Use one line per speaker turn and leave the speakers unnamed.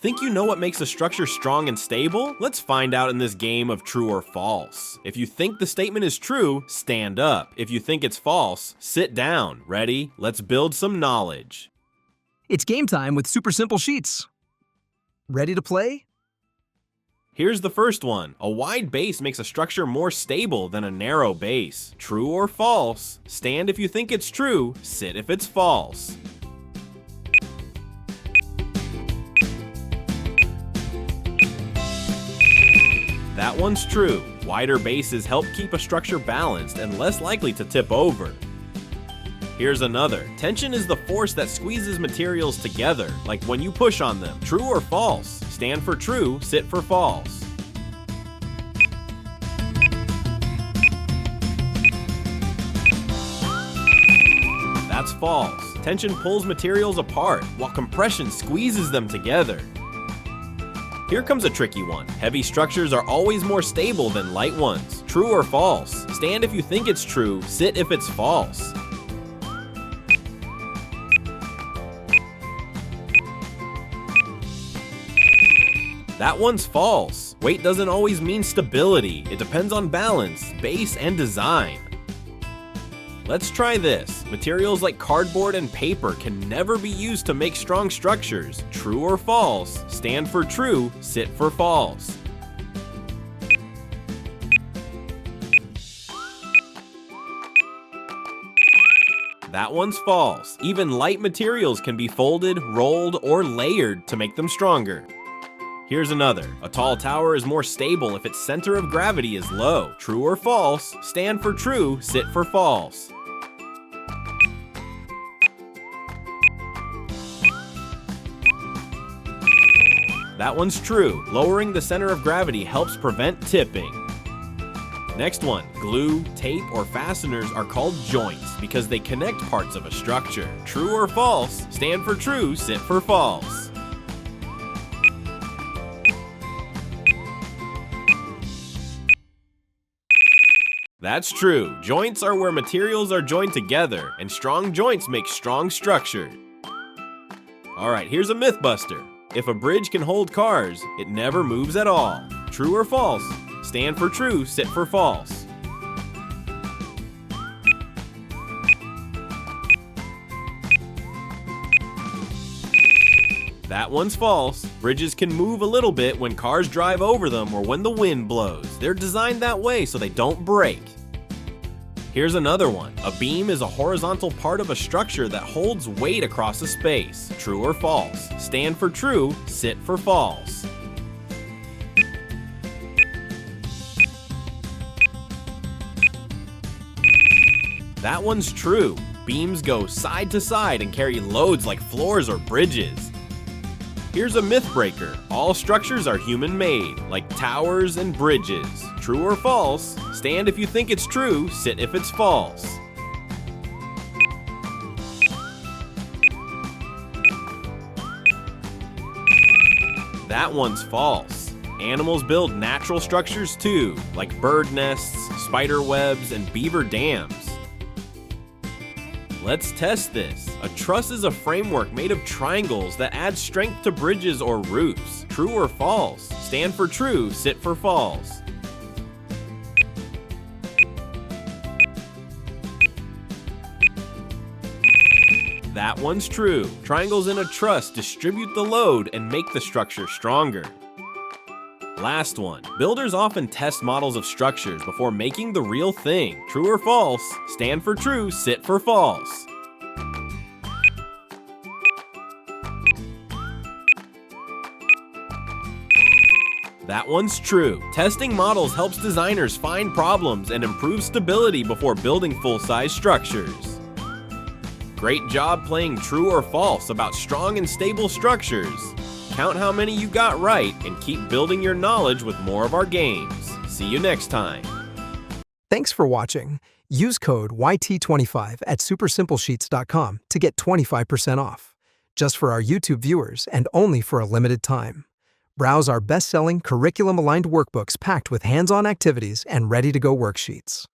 Think you know what makes a structure strong and stable? Let's find out in this game of true or false. If you think the statement is true, stand up. If you think it's false, sit down. Ready? Let's build some knowledge.
It's game time with Super Simple Sheets. Ready to play?
Here's the first one. A wide base makes a structure more stable than a narrow base. True or false? Stand if you think it's true, sit if it's false. That one's true. Wider bases help keep a structure balanced and less likely to tip over. Here's another. Tension is the force that squeezes materials together, like when you push on them. True or false? Stand for true, sit for false. That's false. Tension pulls materials apart, while compression squeezes them together. Here comes a tricky one. Heavy structures are always more stable than light ones. True or false? Stand if you think it's true, sit if it's false. That one's false. Weight doesn't always mean stability. It depends on balance, base, and design. Let's try this. Materials like cardboard and paper can never be used to make strong structures. True or false? Stand for true, sit for false. That one's false. Even light materials can be folded, rolled, or layered to make them stronger. Here's another. A tall tower is more stable if its center of gravity is low. True or false? Stand for true, sit for false. That one's true. Lowering the center of gravity helps prevent tipping. Next one. Glue, tape, or fasteners are called joints because they connect parts of a structure. True or false? Stand for true, sit for false. That's true. Joints are where materials are joined together, and strong joints make strong structure. Alright, here's a myth buster. If a bridge can hold cars, it never moves at all. True or false? Stand for true, sit for false. That one's false. Bridges can move a little bit when cars drive over them or when the wind blows. They're designed that way so they don't break. Here's another one. A beam is a horizontal part of a structure that holds weight across a space. True or false? Stand for true, sit for false. That one's true. Beams go side to side and carry loads like floors or bridges. Here's a myth breaker. All structures are human-made, like towers and bridges. True or false? Stand if you think it's true, sit if it's false. That one's false. Animals build natural structures too, like bird nests, spider webs, and beaver dams. Let's test this. A truss is a framework made of triangles that adds strength to bridges or roofs. True or false? Stand for true, sit for false. That one's true. Triangles in a truss distribute the load and make the structure stronger. Last one. Builders often test models of structures before making the real thing. True or false? Stand for true, sit for false. That one's true. Testing models helps designers find problems and improve stability before building full-size structures. Great job playing true or false about strong and stable structures. Count how many you got right and keep building your knowledge with more of our games. See you next time.
Thanks for watching. Use code YT25 at supersimplesheets.com to get 25% off. Just for our YouTube viewers and only for a limited time. Browse our best-selling curriculum-aligned workbooks packed with hands-on activities and ready-to-go worksheets.